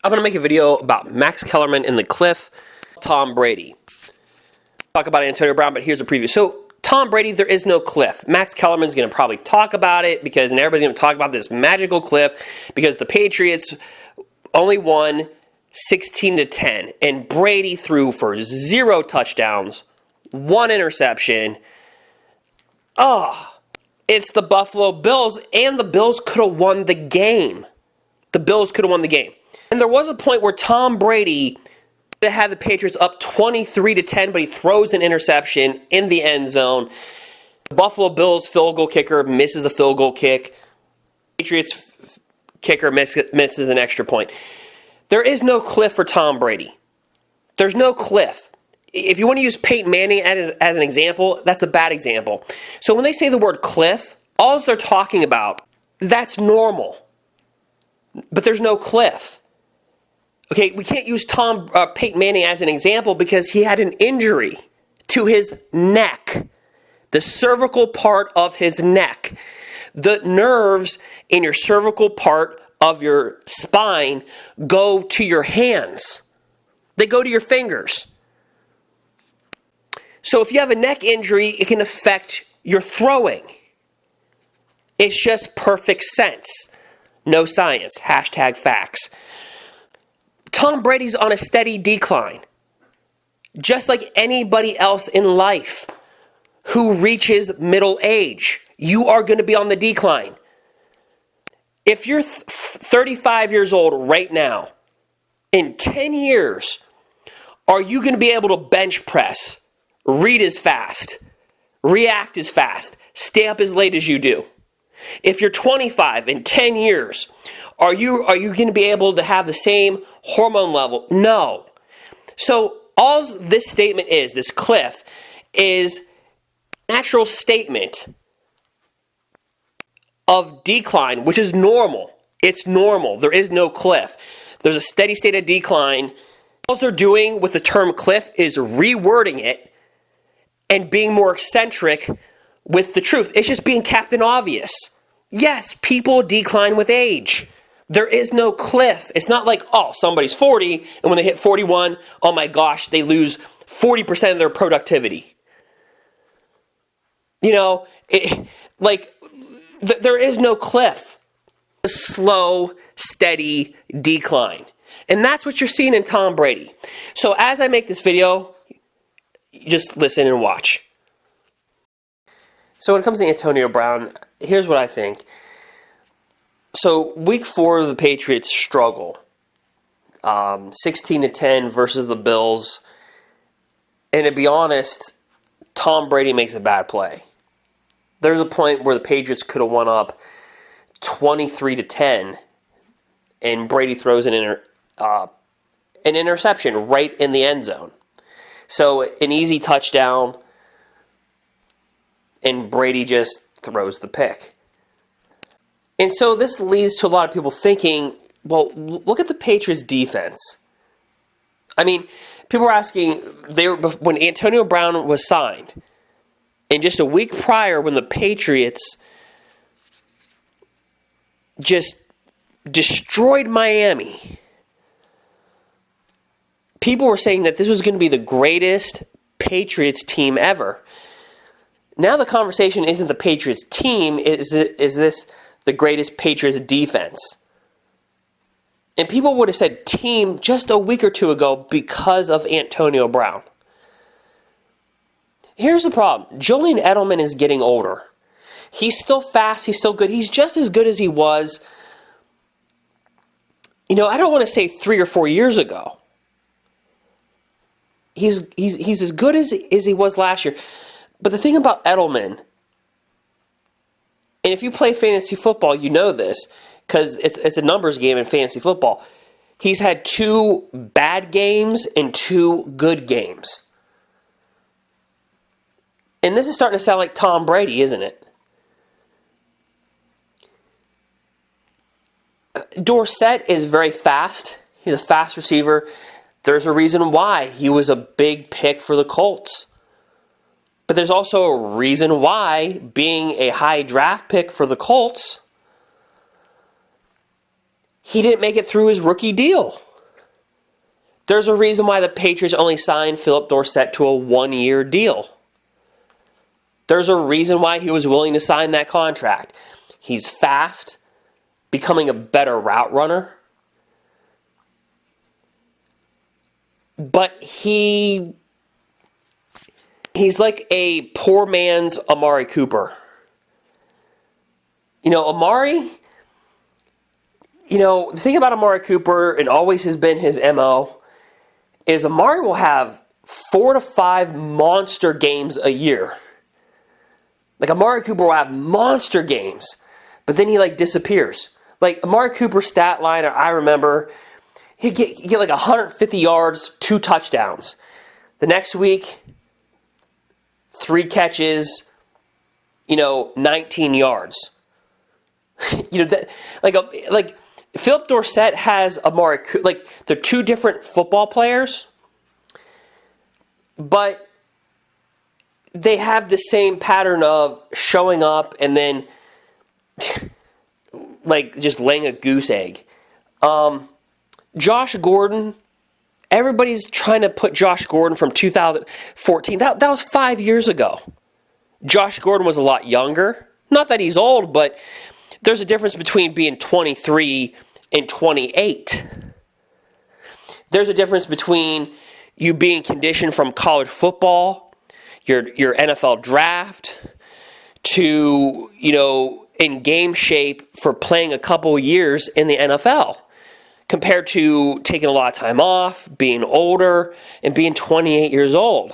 I'm going to make a video about Max Kellerman and the cliff, Tom Brady. Talk about Antonio Brown, but here's a preview. So, Tom Brady, there is no cliff. Max Kellerman's going to probably talk about it and everybody's going to talk about this magical cliff because the Patriots only won 16-10, and Brady threw for 0 touchdowns, 1 interception. It's the Buffalo Bills, and the Bills could have won the game. The Bills could have won the game. And there was a point where Tom Brady had the Patriots up 23-10, but he throws an interception in the end zone. The Buffalo Bills field goal kicker misses a field goal kick. Patriots kicker misses an extra point. There is no cliff for Tom Brady. There's no cliff. If you want to use Peyton Manning as an example, that's a bad example. So when they say the word cliff, all they're talking about, that's normal. But there's no cliff. Okay, we can't use Peyton Manning as an example because he had an injury to his neck, the cervical part of his neck. The nerves in your cervical part of your spine go to your hands. They go to your fingers. So if you have a neck injury, it can affect your throwing. It's just perfect sense. No science. #facts. Tom Brady's on a steady decline. Just like anybody else in life who reaches middle age, you are going to be on the decline. If you're 35 years old right now, in 10 years, are you going to be able to bench press, read as fast, react as fast, stay up as late as you do? If you're 25 in 10 years, are you going to be able to have the same hormone level? No. So all this statement is, this cliff, is a natural statement of decline, which is normal. It's normal. There is no cliff. There's a steady state of decline. All they're doing with the term cliff is rewording it and being more eccentric with the truth. It's just being Captain Obvious. Yes, people decline with age. There is no cliff. It's not like, somebody's 40, and when they hit 41, oh my gosh, they lose 40% of their productivity. There is no cliff. A slow, steady decline. And that's what you're seeing in Tom Brady. So as I make this video, just listen and watch. So when it comes to Antonio Brown, here's what I think. So week 4, the Patriots struggle. 16-10 versus the Bills. And to be honest, Tom Brady makes a bad play. There's a point where the Patriots could have won up 23-10, and Brady throws an interception right in the end zone. So an easy touchdown, and Brady just throws the pick. And so this leads to a lot of people thinking, well, look at the Patriots defense. I mean, people were asking, when Antonio Brown was signed, and just a week prior when the Patriots just destroyed Miami, people were saying that this was going to be the greatest Patriots team ever. Now the conversation isn't the Patriots team, is this the greatest Patriots defense? And people would have said team just a week or two ago because of Antonio Brown. Here's the problem. Julian Edelman is getting older. He's still fast. He's still good. He's just as good as he was, I don't want to say 3 or 4 years ago. He's as good as he was last year. But the thing about Edelman, and if you play fantasy football, you know this, because it's a numbers game in fantasy football. He's had 2 bad games and 2 good games. And this is starting to sound like Tom Brady, isn't it? Dorsett is very fast. He's a fast receiver. There's a reason why he was a big pick for the Colts. But there's also a reason why, being a high draft pick for the Colts, he didn't make it through his rookie deal. There's a reason why the Patriots only signed Philip Dorsett to a 1-year deal. There's a reason why he was willing to sign that contract. He's fast, becoming a better route runner. But he's like a poor man's Amari Cooper. Amari, the thing about Amari Cooper, and always has been his MO, is Amari will have 4 to 5 monster games a year. Like, Amari Cooper will have monster games, but then he, disappears. Like, Amari Cooper's stat line, I remember, he'd get 150 yards, 2 touchdowns. The next week, 3 catches, 19 yards. Philip Dorsett has Amari Cooper. They're 2 different football players, but they have the same pattern of showing up and then just laying a goose egg. Josh Gordon, everybody's trying to put Josh Gordon from 2014. That was 5 years ago. Josh Gordon was a lot younger. Not that he's old, but there's a difference between being 23 and 28. There's a difference between you being conditioned from college football, your NFL draft, to, in game shape for playing a couple years in the NFL, compared to taking a lot of time off, being older, and being 28 years old.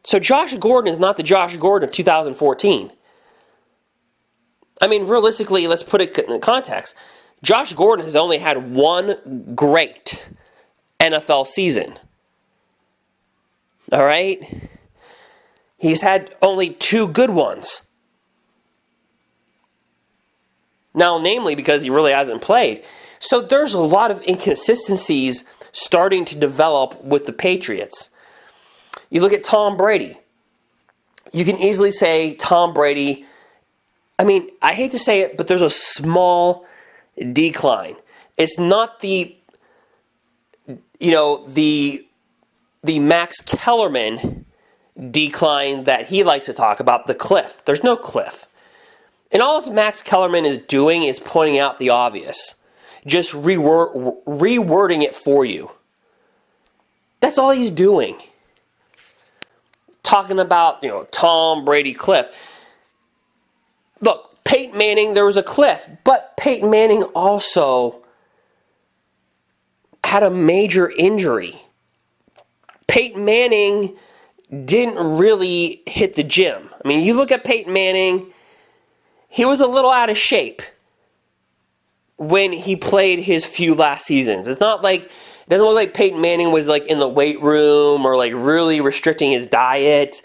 So Josh Gordon is not the Josh Gordon of 2014. I mean, realistically, let's put it in context. Josh Gordon has only had 1 great NFL season. All right? He's had only 2 good ones. Now, namely, because he really hasn't played. So there's a lot of inconsistencies starting to develop with the Patriots. You look at Tom Brady. You can easily say Tom Brady, I mean, I hate to say it, but there's a small decline. It's not the Max Kellerman decline that he likes to talk about, the cliff. There's no cliff. And all Max Kellerman is doing is pointing out the obvious. Just rewording it for you. That's all he's doing. Talking about, Tom Brady cliff. Look, Peyton Manning, there was a cliff, but Peyton Manning also had a major injury. Peyton Manning didn't really hit the gym. I mean, you look at Peyton Manning, he was a little out of shape when he played his few last seasons. It's not like, it doesn't look like Peyton Manning was in the weight room or really restricting his diet.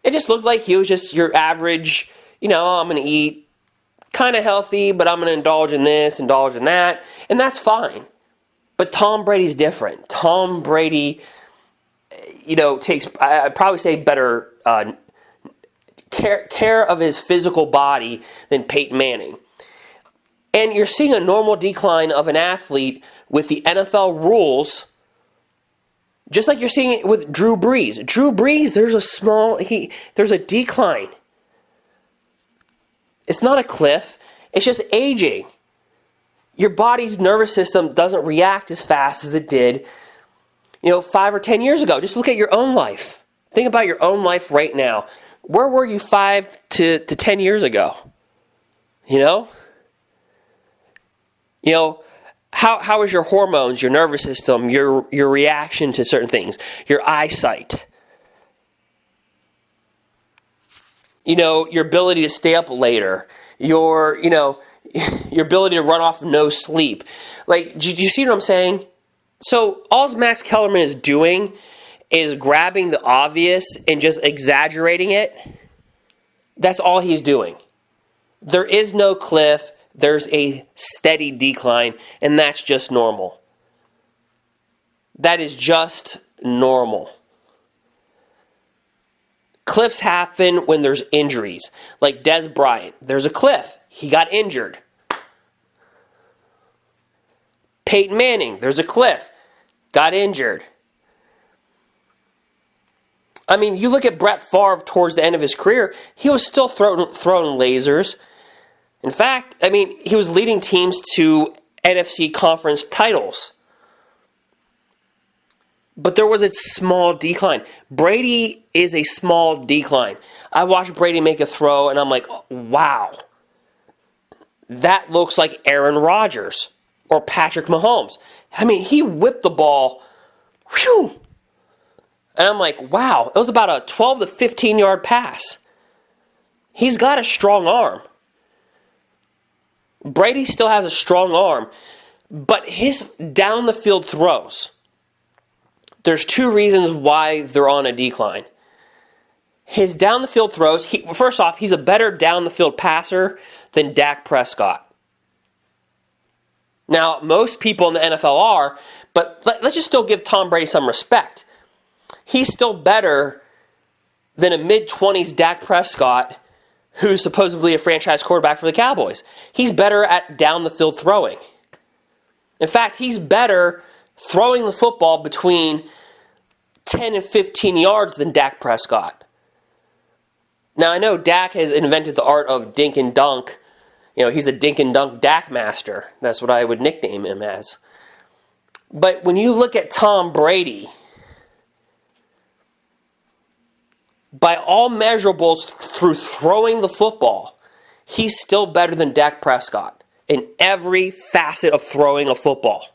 It just looked like he was just your average, I'm going to eat kind of healthy, but I'm going to indulge in this, indulge in that, and that's fine. But Tom Brady's different. Tom Brady, takes, I'd probably say, better care of his physical body than Peyton Manning. And you're seeing a normal decline of an athlete with the NFL rules, just like you're seeing it with Drew Brees. Drew Brees, there's a decline. It's not a cliff. It's just aging. Your body's nervous system doesn't react as fast as it did, 5 or 10 years ago. Just look at your own life. Think about your own life right now. Where were you 5 to 10 years ago? How is your hormones, your nervous system, your reaction to certain things, your eyesight? Your ability to stay up later, your ability to run off no sleep. Do you see what I'm saying? So all Max Kellerman is doing is grabbing the obvious and just exaggerating it. That's all he's doing. There is no cliff. There's a steady decline, and that's just normal. That is just normal. Cliffs happen when there's injuries. Like Des Bryant. There's a cliff. He got injured. Peyton Manning, there's a cliff. Got injured. I mean, you look at Brett Favre towards the end of his career, he was still throwing lasers. In fact, I mean, he was leading teams to NFC conference titles. But there was a small decline. Brady is a small decline. I watched Brady make a throw, and I'm like, wow. That looks like Aaron Rodgers or Patrick Mahomes. I mean, he whipped the ball. Whew. And I'm like, wow. It was about a 12 to 15-yard pass. He's got a strong arm. Brady still has a strong arm. But his down-the-field throws, there's two reasons why they're on a decline. His down-the-field throws, first off, he's a better down-the-field passer than Dak Prescott. Now, most people in the NFL are, but let's just still give Tom Brady some respect. He's still better than a mid-20s Dak Prescott, who's supposedly a franchise quarterback for the Cowboys. He's better at down-the-field throwing. In fact, he's better throwing the football between 10 and 15 yards than Dak Prescott. Now, I know Dak has invented the art of dink and dunk. You know, he's a dink and dunk Dak master. That's what I would nickname him as. But when you look at Tom Brady, by all measurables through throwing the football, he's still better than Dak Prescott in every facet of throwing a football.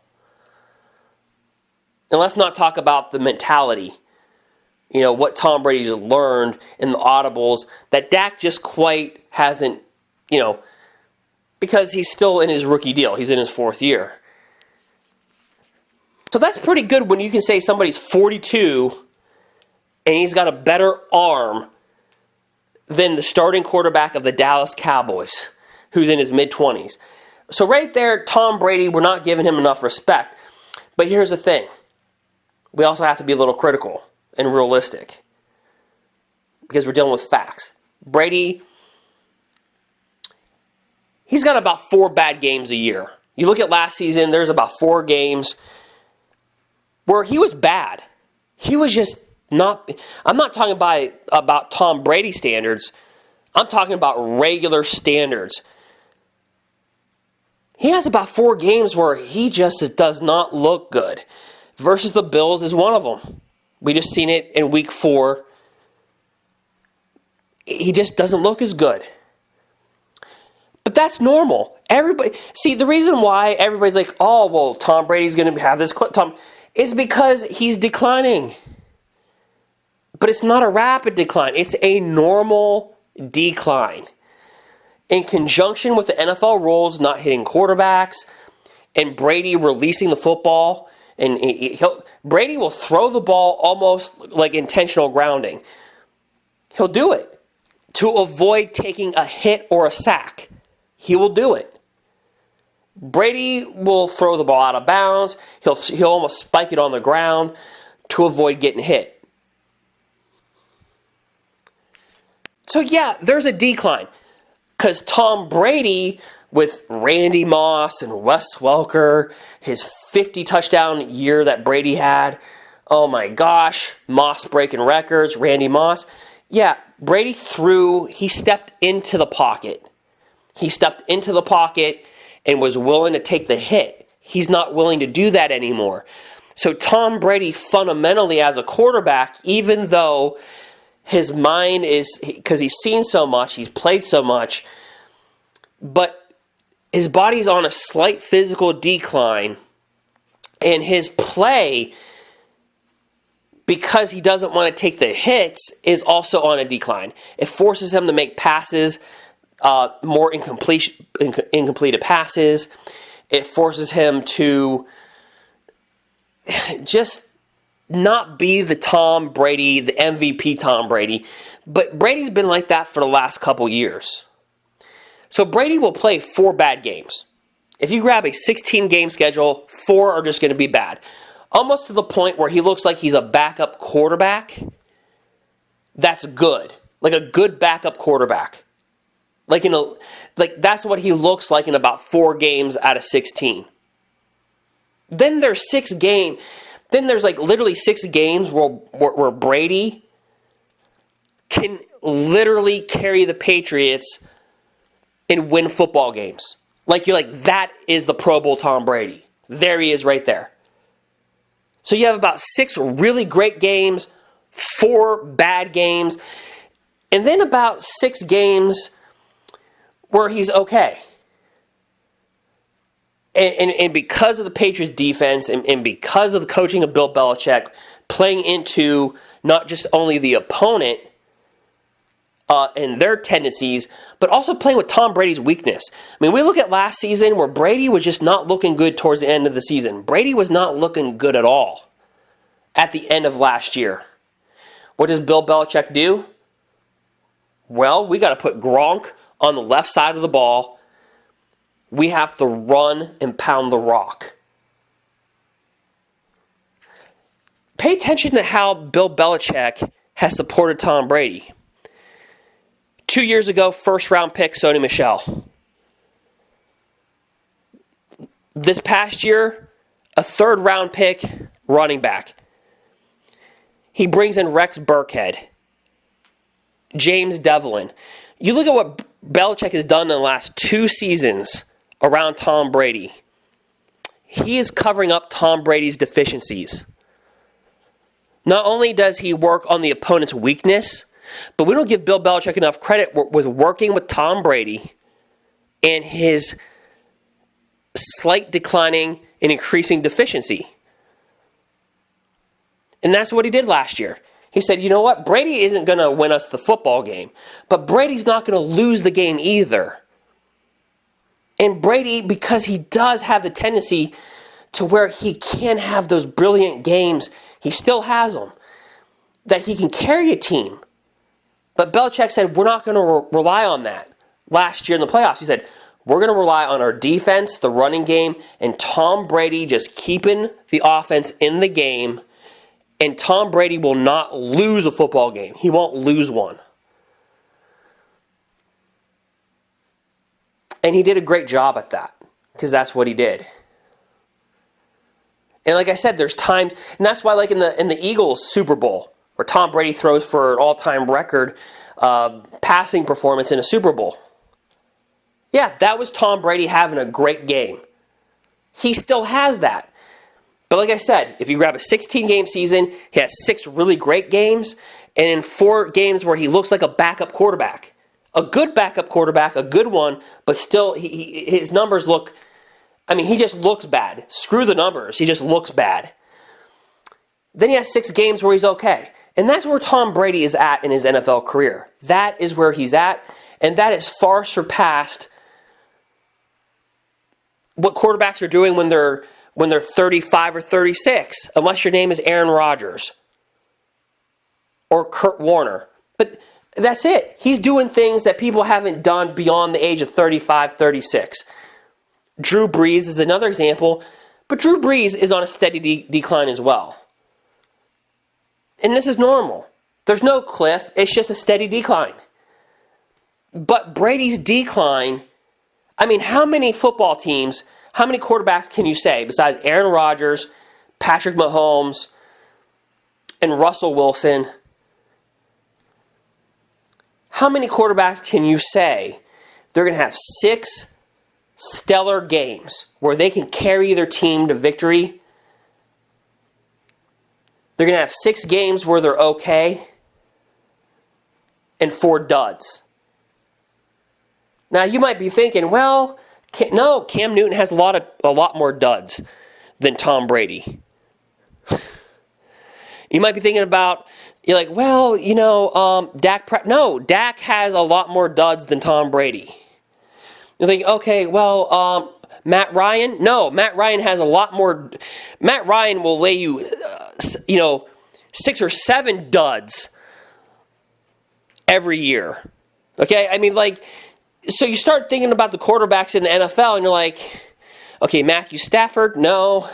And let's not talk about the mentality. You know, what Tom Brady's learned in the audibles that Dak just quite hasn't, you know, because he's still in his rookie deal. He's in his fourth year. So that's pretty good when you can say somebody's 42 and he's got a better arm than the starting quarterback of the Dallas Cowboys, who's in his mid-20s. So right there, Tom Brady, we're not giving him enough respect. But here's the thing. We also have to be a little critical and realistic because we're dealing with facts. Brady, he's got about 4 bad games a year. You look at last season, there's about 4 games where he was bad. He was just not, I'm not talking about Tom Brady standards. I'm talking about regular standards. He has about 4 games where he just does not look good. Versus the Bills is one of them. We just seen it in week 4. He just doesn't look as good. But that's normal. Everybody, see, the reason why everybody's like, oh, well, Tom Brady's going to have this clip, is because he's declining. But it's not a rapid decline. It's a normal decline. In conjunction with the NFL rules not hitting quarterbacks and Brady releasing the football, and Brady will throw the ball almost like intentional grounding. He'll do it to avoid taking a hit or a sack. He will do it. Brady will throw the ball out of bounds. He'll almost spike it on the ground to avoid getting hit. So yeah, there's a decline. Because Tom Brady, with Randy Moss and Wes Welker, his 50 touchdown year that Brady had, oh my gosh, Moss breaking records, Randy Moss. Yeah, Brady he stepped into the pocket. He stepped into the pocket and was willing to take the hit. He's not willing to do that anymore. So Tom Brady fundamentally as a quarterback, even though his mind is, because he's seen so much, he's played so much, but his body's on a slight physical decline, and his play, because he doesn't want to take the hits, is also on a decline. It forces him to make passes, more incompleted passes. It forces him to just not be the Tom Brady, the MVP Tom Brady. But Brady's been like that for the last couple years. So Brady will play 4 bad games. If you grab a 16-game schedule, 4 are just going to be bad. Almost to the point where he looks like he's a backup quarterback. That's good. Like a good backup quarterback. Like that's what he looks like in about 4 games out of 16. Then there's like literally 6 games where Brady can literally carry the Patriots and win football games. Like, you're like, that is the Pro Bowl Tom Brady. There he is right there. So you have about 6 really great games, 4 bad games, and then about 6 games where he's okay. And because of the Patriots defense and because of the coaching of Bill Belichick playing into not just only the opponent and their tendencies, but also playing with Tom Brady's weakness. I mean, we look at last season where Brady was just not looking good towards the end of the season. Brady was not looking good at all at the end of last year. What does Bill Belichick do? Well, we got to put Gronk on the left side of the ball. We have to run and pound the rock. Pay attention to how Bill Belichick has supported Tom Brady. 2 years ago, first-round pick, Sony Michel. This past year, a third-round pick, running back. He brings in Rex Burkhead, James Devlin. You look at what Belichick has done in the last 2 seasons around Tom Brady. He is covering up Tom Brady's deficiencies. Not only does he work on the opponent's weakness, but we don't give Bill Belichick enough credit with working with Tom Brady and his slight declining and increasing deficiency. And that's what he did last year. He said, you know what? Brady isn't going to win us the football game, but Brady's not going to lose the game either. And Brady, because he does have the tendency to where he can have those brilliant games, he still has them, that he can carry a team. But Belichick said, we're not going to rely on that. Last year in the playoffs, he said, we're going to rely on our defense, the running game, and Tom Brady just keeping the offense in the game. And Tom Brady will not lose a football game. He won't lose one. And he did a great job at that, because that's what he did. And like I said, there's times, and that's why, like in the Eagles Super Bowl, where Tom Brady throws for an all-time record passing performance in a Super Bowl. Yeah, that was Tom Brady having a great game. He still has that. But like I said, if you grab a 16-game season, he has 6 really great games, and in 4 games where he looks like a backup quarterback. A good backup quarterback, a good one, but still his numbers look, I mean, he just looks bad. Screw the numbers, he just looks bad. Then he has 6 games where he's okay. And that's where Tom Brady is at in his NFL career. That is where he's at, and that has far surpassed what quarterbacks are doing when they're 35 or 36, unless your name is Aaron Rodgers or Kurt Warner. But that's it. He's doing things that people haven't done beyond the age of 35, 36. Drew Brees is another example, but Drew Brees is on a steady decline as well. And this is normal. There's no cliff. It's just a steady decline. But Brady's decline, I mean, how many football teams, how many quarterbacks can you say, besides Aaron Rodgers, Patrick Mahomes, and Russell Wilson, how many quarterbacks can you say they're going to have 6 stellar games where they can carry their team to victory? They're going to have 6 games where they're okay and 4 duds. Now, you might be thinking, well, no, Cam Newton has a lot more duds than Tom Brady. You might be thinking about, you're like, well, you know, Dak has a lot more duds than Tom Brady. You think, okay, well, Matt Ryan? No, Matt Ryan has a lot more. Matt Ryan will lay you, 6 or 7 duds every year. Okay, I mean, like, so you start thinking about the quarterbacks in the NFL, and you're like, okay, Matthew Stafford, no.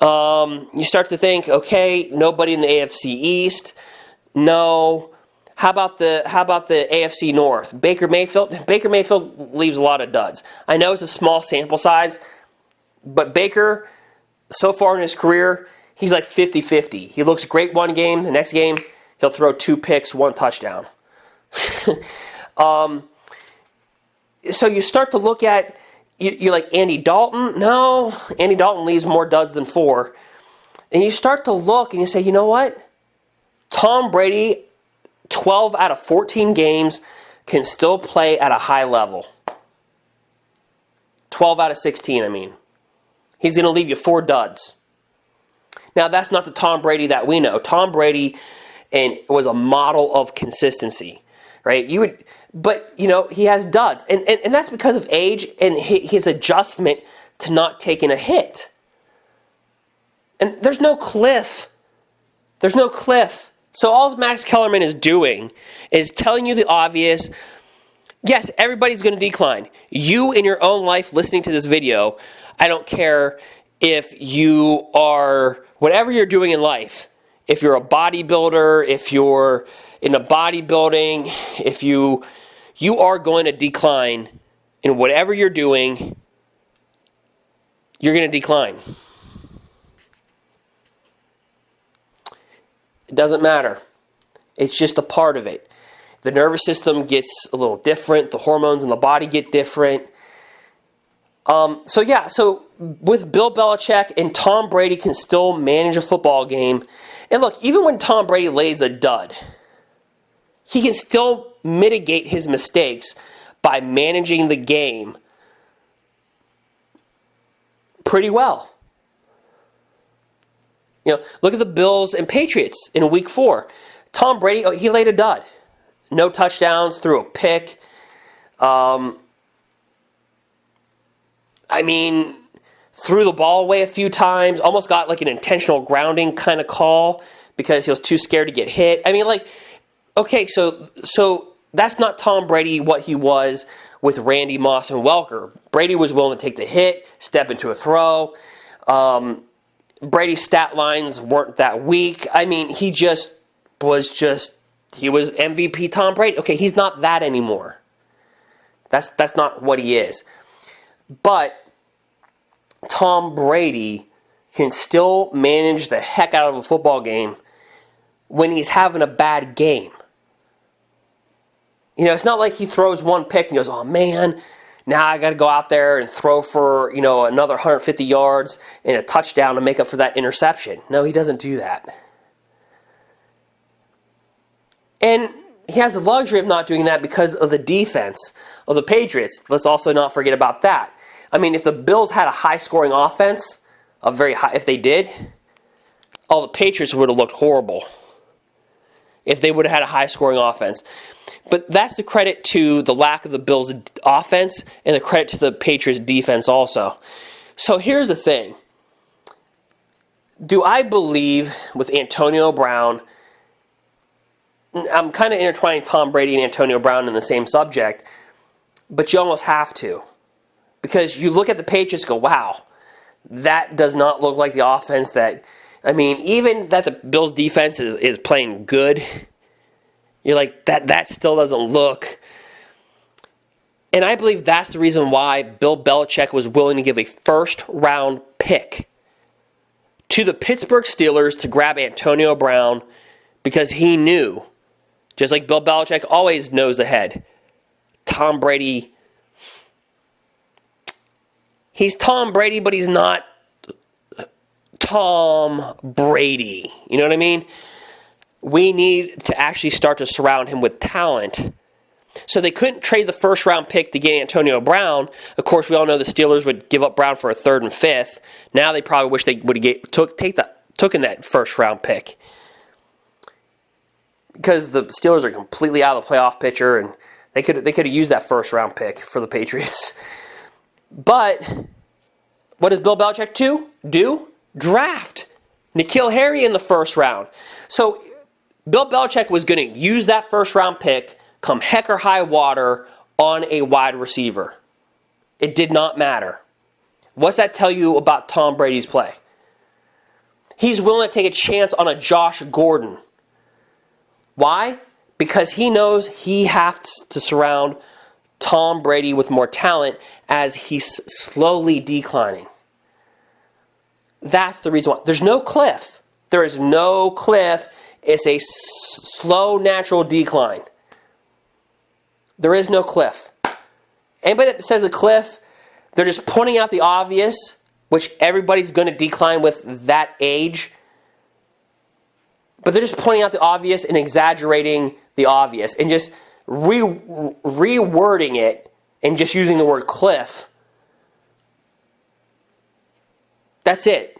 You start to think, okay, nobody in the AFC East, no. How about the AFC North? Baker Mayfield leaves a lot of duds. I know it's a small sample size, but Baker so far in his career, he's like 50-50. He looks great one game. The next game, he'll throw 2 picks, 1 touchdown. So you start to look at, you're like, Andy Dalton? No, Andy Dalton leaves more duds than 4. And you start to look and you say, you know what? Tom Brady, 12 out of 14 games, can still play at a high level. 12 out of 16, I mean. He's going to leave you 4 duds. Now, that's not the Tom Brady that we know. Tom Brady was a model of consistency, right? But he has duds. And that's because of age and his adjustment to not taking a hit. And there's no cliff. There's no cliff. So all Max Kellerman is doing is telling you the obvious. Yes, everybody's going to decline. You in your own life listening to this video, I don't care if you are, whatever you're doing in life, if you're a bodybuilder, if you're in a bodybuilding, if you are going to decline in whatever you're doing, you're going to decline. It doesn't matter. It's just a part of it. The nervous system gets a little different. The hormones in the body get different. So with Bill Belichick and Tom Brady can still manage a football game. And look, even when Tom Brady lays a dud, he can still mitigate his mistakes by managing the game pretty well. Look at the Bills and Patriots in week 4. Tom Brady, he laid a dud. No touchdowns, threw a pick. Threw the ball away a few times, almost got like an intentional grounding kind of call because he was too scared to get hit. Okay, so that's not Tom Brady what he was with Randy Moss and Welker. Brady was willing to take the hit, step into a throw. Brady's stat lines weren't that weak. He was MVP Tom Brady. Okay, he's not that anymore. That's not what he is. But Tom Brady can still manage the heck out of a football game when he's having a bad game. It's not like he throws 1 pick and goes, oh man, now I got to go out there and throw for, another 150 yards and a touchdown to make up for that interception. No, he doesn't do that. And he has the luxury of not doing that because of the defense of the Patriots. Let's also not forget about that. If the Bills had a high-scoring offense, if they did, the Patriots would have looked horrible if they would have had a high-scoring offense. But that's the credit to the lack of the Bills' offense and the credit to the Patriots' defense also. So here's the thing. Do I believe with Antonio Brown, I'm kind of intertwining Tom Brady and Antonio Brown in the same subject, but you almost have to. Because you look at the Patriots and go, wow, that does not look like the offense that, even that the Bills' defense is playing good, you're like, that still doesn't look. And I believe that's the reason why Bill Belichick was willing to give a first-round pick to the Pittsburgh Steelers to grab Antonio Brown because he knew, just like Bill Belichick always knows ahead, Tom Brady, he's Tom Brady, but he's not Tom Brady. You know what I mean? We need to actually start to surround him with talent. So they couldn't trade the first-round pick to get Antonio Brown. Of course, we all know the Steelers would give up Brown for a 3rd and 5th. Now they probably wish they would have taken that first-round pick. Because the Steelers are completely out of the playoff picture, and they could have used that first-round pick for the Patriots. But what does Bill Belichick do? Draft N'Keal Harry in the first round. So Bill Belichick was going to use that first-round pick come heck or high water on a wide receiver. It did not matter. What's that tell you about Tom Brady's play? He's willing to take a chance on a Josh Gordon. Why? Because he knows he has to surround Tom Brady with more talent as he's slowly declining. That's the reason why. There's no cliff. There is no cliff. It's a slow, natural decline. There is no cliff. Anybody that says a cliff, they're just pointing out the obvious, which everybody's going to decline with that age. But they're just pointing out the obvious and exaggerating the obvious and just rewording it and just using the word cliff. That's it.